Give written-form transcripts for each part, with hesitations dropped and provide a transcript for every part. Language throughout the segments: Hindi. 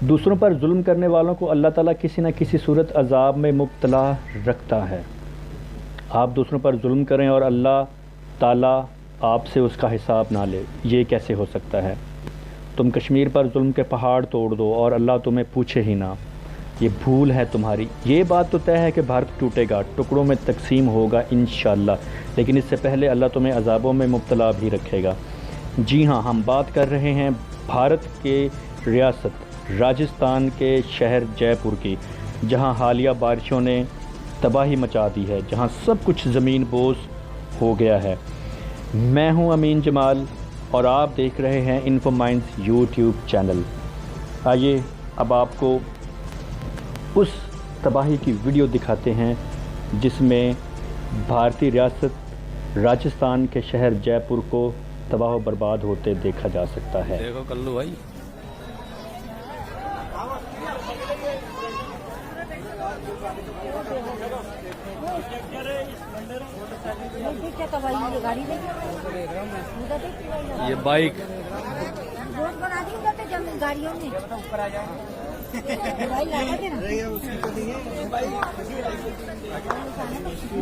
दूसरों पर जुल्म करने वालों को अल्लाह ताला किसी न किसी सूरत अजाब में मुब्तला रखता है। आप दूसरों पर जुल्म करें और अल्लाह ताला आपसे उसका हिसाब ना ले, ये कैसे हो सकता है? तुम कश्मीर पर जुल्म के पहाड़ तोड़ दो और अल्लाह तुम्हें पूछे ही ना, ये भूल है तुम्हारी। ये बात तो तय है कि भारत टूटेगा, टुकड़ों में तकसीम होगा इंशाअल्लाह, लेकिन इससे पहले अल्लाह तुम्हें अजाबों में मुब्तला भी रखेगा। जी हाँ, हम बात कर रहे हैं भारत के रियासत राजस्थान के शहर जयपुर की, जहां हालिया बारिशों ने तबाही मचा दी है, जहां सब कुछ ज़मीन बोझ हो गया है। मैं हूं अमीन जमाल और आप देख रहे हैं इन्फो माइंड्स यूट्यूब चैनल। आइए अब आपको उस तबाही की वीडियो दिखाते हैं जिसमें भारतीय रियासत राजस्थान के शहर जयपुर को तबाह व बर्बाद होते देखा जा सकता है। देखो कल्लू भाई, ये बाइक गाड़ियों में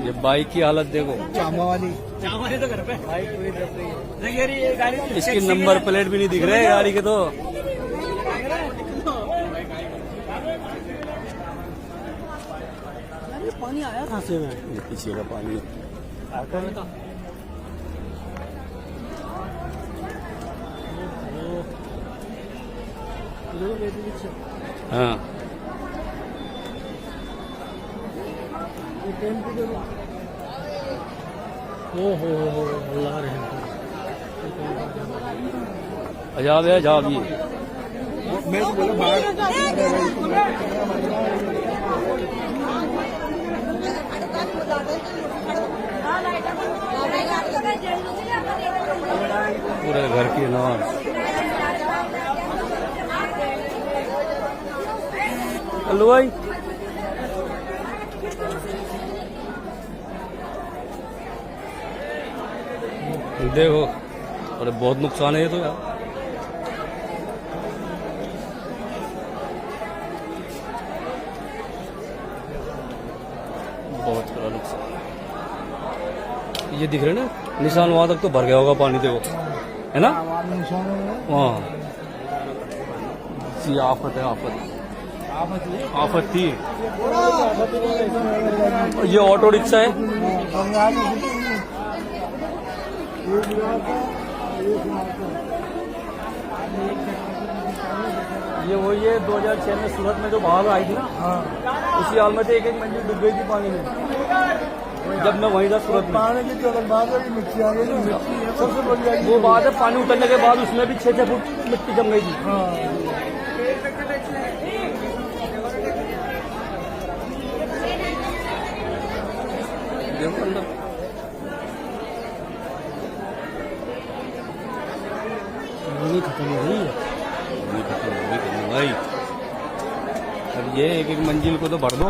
ये बाइक की हालत देखो, चामा वाली तो घर पे इसकी नंबर प्लेट भी नहीं दिख रहे गाड़ी के। तो पानी आया कहाँ से? मैं ये पीछे का पानी आता है तो हाँ, हो अल्लाह रहम अजाब है अजाब। ये मैं तो बोला पूरे घर की नवाज। कल्लू भाई, देखो, अरे बहुत नुकसान है ये तो यार। बहुत बड़ा नुकसान। ये दिख रहे ना निशान, वहां तक तो भर गया होगा पानी, देखो है ना वहाँ। ये आफत है, आफत थी। ये ऑटो रिक्शा है, ये वही है 2006 में सूरत में जो बाढ़ आई थी ना, उसी हाल में तो एक मंजिल डूब गई थी पानी में, जब मैं वहीं था सूरत में। मिट्टी आ गई, सबसे बढ़िया वो बात है, पानी उतरने के बाद उसमें भी 6-6 फुट मिट्टी जम गई थी। देखो अंदर खत्म हो गई है। भाई, अब ये एक मंजिल को तो भर दो।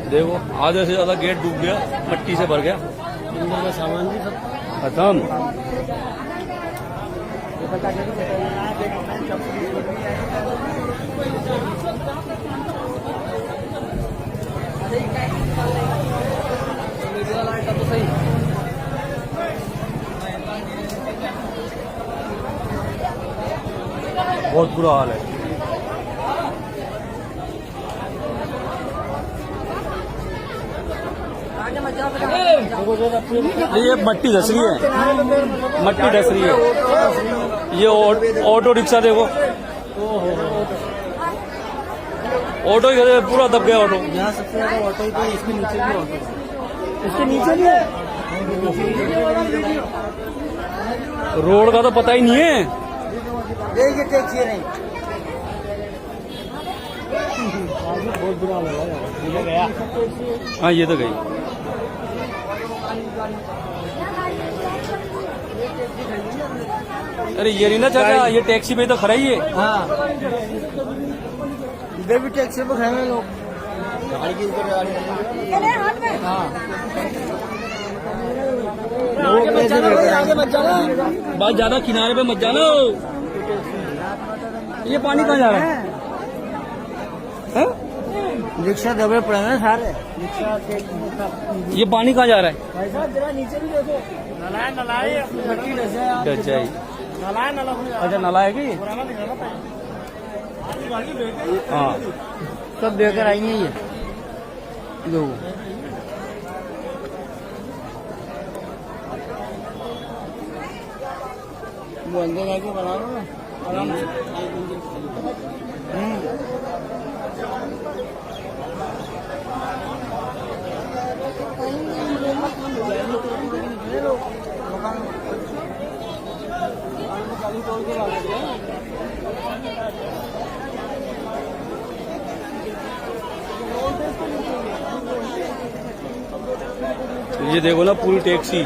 देखो आधे से ज्यादा गेट डूब गया, मिट्टी से भर गया, अंदर का सामान भी सब खत्म। बहुत बुरा हाल है। ये मट्टी धस रही है, मट्टी धस रही है। ये ऑटो रिक्शा देखो, ऑटो ही पूरा दब गया। ऑटो यहाँ सबसे ज्यादा ऑटो ही, तो इसके नीचे भी ऑटो, इसके नीचे भी है। रोड का तो पता ही नहीं है। बहुत बुरा लगा। हाँ ये तो गई। अरे ये नहीं ना चाचा, ये टैक्सी में तो खड़ा ही है। हाँ इधर भी टैक्सी पे खड़े हैं लोग, गाड़ी के ऊपर गाड़ी। हाँ आगे मत जाना, बहुत ज्यादा किनारे पे मत जाना। ये पानी कहाँ जा रहा है? रिक्शा दबे पड़े हैं सारे, रिक्शा के। ये पानी कहाँ जा रहा है? भाई साहब जरा नीचे भी देखो, नला है, नला है, मट्टी डसा है। नला है, नला। अच्छा नला है कि? हाँ सब देकर आएंगे ये लोग। वो अंदर आके बना लो ना आराम से। ये देखो ना पूरी टैक्सी,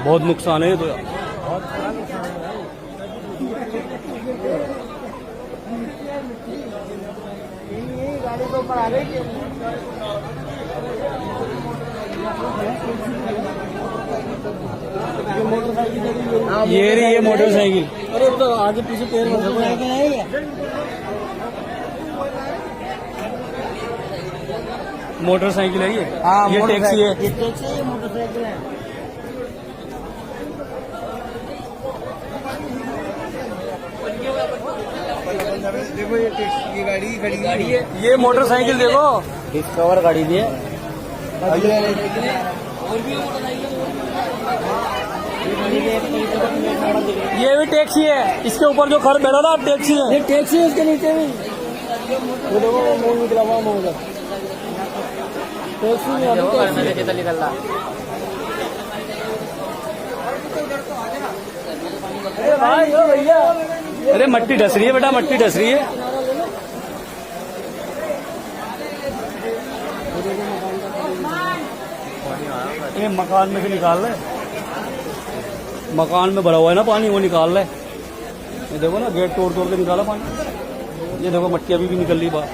बहुत नुकसान है ये तो यार। गाड़ी तो ऊपर आ गई। ये रही ये मोटरसाइकिल। अरे तो आगे पीछे पैर मोटरसाइकिल है ये। मोटरसाइकिल है ये। हाँ ये टैक्सी है। ये टैक्सी है, ये मोटरसाइकिल है। देखो ये टैक्सी, ये गाड़ी खड़ी है। ये मोटरसाइकिल देखो, डिस्कवर गाड़ी भी है। ये भी टैक्सी है, इसके ऊपर जो घर बैठा था टैक्सी है। ये टैक्सी है, इसके नीचे भी वो देखो मुंह निकला हुआ मुंह टैक्सी में अभी निकल रहा। अरे भाई ओ भैया, अरे मट्टी डस रही है बेटा, मट्टी डस रही है। ये मकान में से निकाल रहे, मकान में भरा हुआ है ना पानी, वो निकाल रहे। ये देखो ना गेट तोड़ तोड़ के निकाला पानी। ये देखो मट्टी अभी भी निकल रही बाहर।